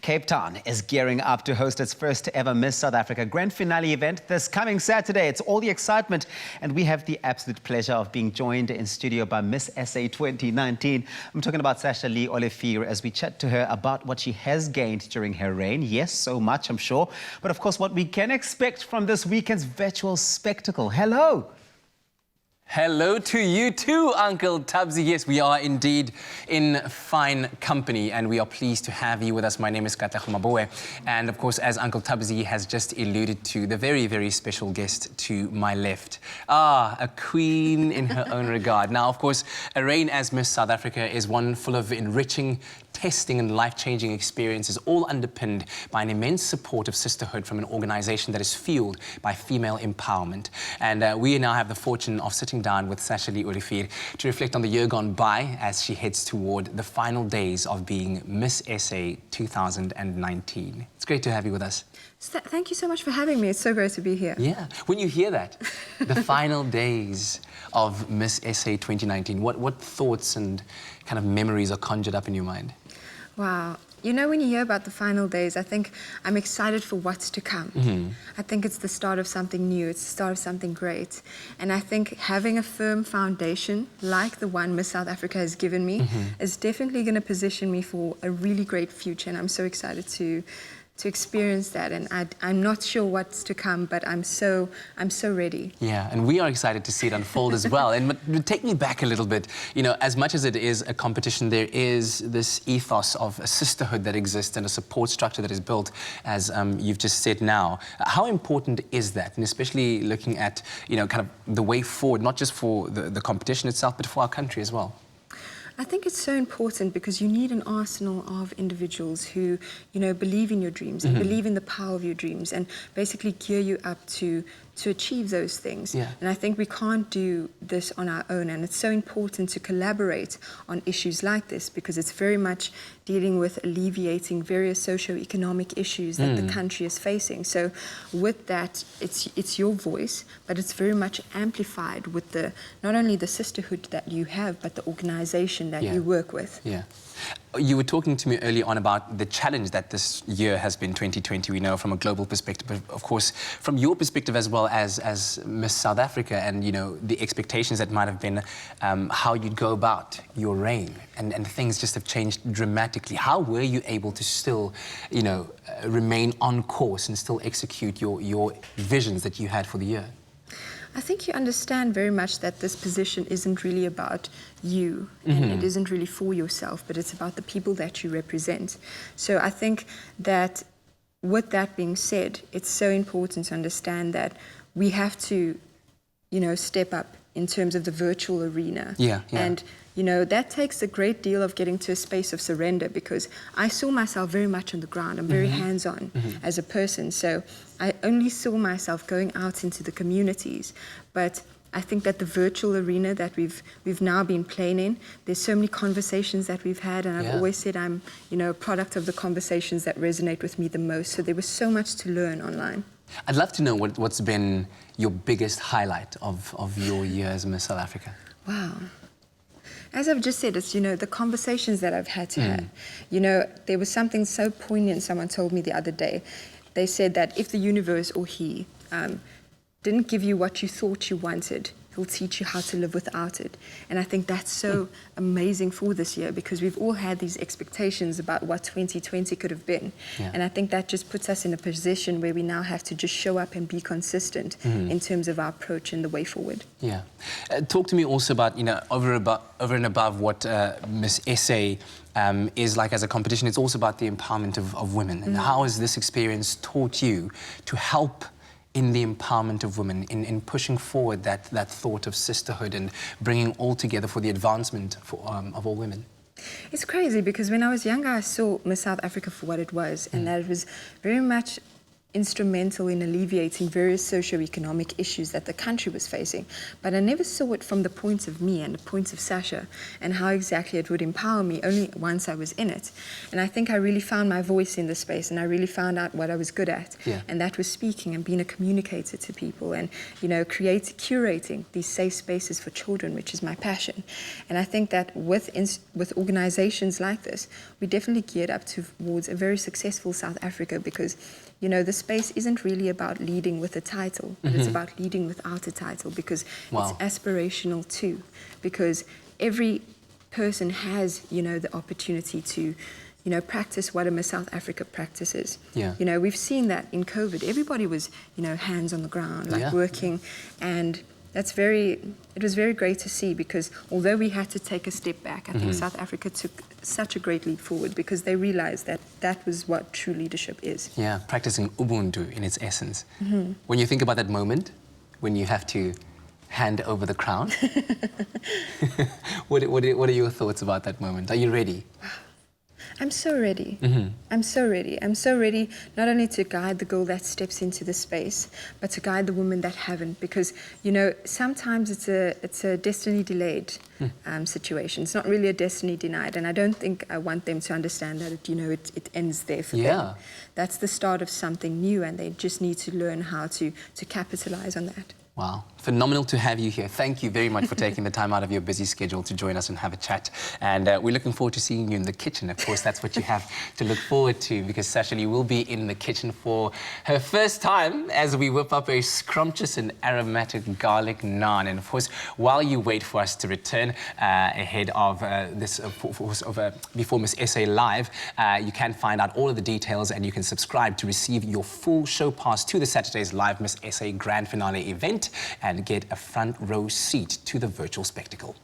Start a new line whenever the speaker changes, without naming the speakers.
Cape Town is gearing up to host its first ever Miss South Africa Grand Finale event this coming Saturday. It's all the excitement, and we have the absolute pleasure of being joined in studio by Miss SA 2019. I'm talking about Sasha-Lee Olivier as we chat to her about what she has gained during her reign. Yes, so much, I'm sure. But of course, what we can expect from this weekend's virtual spectacle. Hello.
Hello to you too, Uncle Tubbsy. Yes, we are indeed in fine company and we are pleased to have you with us. My name is Maboe, and of course, as Uncle Tubbsy has just alluded to, the very, very special guest to my left. A queen in her own regard. Now, of course, a reign as Miss South Africa is one full of enriching, testing and life-changing experiences, all underpinned by an immense support of sisterhood from an organization that is fueled by female empowerment. And we now have the fortune of sitting down with Sasha-Lee Olivier to reflect on the year gone by as she heads toward the final days of being Miss SA 2019. It's great to have you with us.
Thank you so much for having me. It's so great to be here.
Yeah. When you hear that, the final days of Miss SA 2019, what thoughts and kind of memories are conjured up in your mind?
Wow. You know, when you hear about the final days, I think I'm excited for what's to come. I think it's the start of something new. It's the start of something great. And I think having a firm foundation like the one Miss South Africa has given me is definitely going to position me for a really great future. And I'm so excited to experience that, and I'm not sure what's to come, but I'm so ready.
Yeah, and we are excited to see it unfold as well. And but take me back a little bit. You know, as much as it is a competition, there is this ethos of a sisterhood that exists and a support structure that is built, as you've just said now. How important is that, and especially looking at, you know, kind of the way forward, not just for the competition itself, but for our country as well?
I think it's so important because you need an arsenal of individuals who, you know, believe in your dreams and believe in the power of your dreams and basically gear you up to achieve those things.
Yeah.
And I think we can't do this on our own, and it's so important to collaborate on issues like this because it's very much dealing with alleviating various socio-economic issues that the country is facing. So with that, it's your voice, but it's very much amplified with the not only the sisterhood that you have, but the organization that you work with.
Yeah. You were talking to me early on about the challenge that this year has been, 2020, we know, from a global perspective, but of course, from your perspective as well as Miss South Africa and, you know, the expectations that might have been how you'd go about your reign, and things just have changed dramatically. How were you able to still, you know, remain on course and still execute your visions that you had for the year?
I think you understand very much that this position isn't really about you and it isn't really for yourself, but it's about the people that you represent. So I think that with that being said, it's so important to understand that we have to, you know, step up in terms of the virtual arena. And, you know, that takes a great deal of getting to a space of surrender because I saw myself very much on the ground. I'm very hands-on as a person. So I only saw myself going out into the communities. But I think that the virtual arena that we've now been playing in, there's so many conversations that we've had, and I've always said I'm, you know, a product of the conversations that resonate with me the most. So there was so much to learn online.
I'd love to know what's been your biggest highlight of your year as Miss South Africa.
Wow. As I've just said, it's, you know, the conversations that I've had to have. You know, there was something so poignant someone told me the other day. They said that if the universe or he didn't give you what you thought you wanted, he'll teach you how to live without it. And I think that's so amazing for this year because we've all had these expectations about what 2020 could have been. And I think that just puts us in a position where we now have to just show up and be consistent in terms of our approach and the way forward.
Yeah. Talk to me also about, you know, over and above what Miss SA is like as a competition, it's also about the empowerment of women. And how has this experience taught you to help in the empowerment of women, in pushing forward that thought of sisterhood and bringing all together for the advancement of all women?
It's crazy because when I was younger, I saw Miss South Africa for what it was, and that it was very much instrumental in alleviating various socio-economic issues that the country was facing. But I never saw it from the point of me and the point of Sasha and how exactly it would empower me only once I was in it. And I think I really found my voice in the space, and I really found out what I was good at.
Yeah.
And that was speaking and being a communicator to people and, curating these safe spaces for children, which is my passion. And I think that with organizations like this, we definitely geared up towards a very successful South Africa because the space isn't really about leading with a title, but it's about leading without a title because it's aspirational too. Because every person has, the opportunity to, practice what a Miss South Africa practices.
Yeah.
We've seen that in COVID. Everybody was, hands on the ground, working, and it was very great to see because although we had to take a step back, I think South Africa took such a great leap forward because they realized that that was what true leadership is.
Yeah, practicing Ubuntu in its essence. When you think about that moment, when you have to hand over the crown, what are your thoughts about that moment? Are you ready?
I'm so ready. I'm so ready. I'm so ready not only to guide the girl that steps into the space, but to guide the women that haven't. Because, sometimes it's a destiny delayed situation. It's not really a destiny denied. And I don't think I want them to understand that, it ends there for them. That's the start of something new, and they just need to learn how to capitalize on that.
Wow, phenomenal to have you here. Thank you very much for taking the time out of your busy schedule to join us and have a chat. And we're looking forward to seeing you in the kitchen. Of course, that's what you have to look forward to because Sasha-Lee will be in the kitchen for her first time as we whip up a scrumptious and aromatic garlic naan. And of course, while you wait for us to return ahead of before Miss SA Live, you can find out all of the details and you can subscribe to receive your full show pass to the Saturday's live Miss SA Grand Finale event and get a front row seat to the virtual spectacle.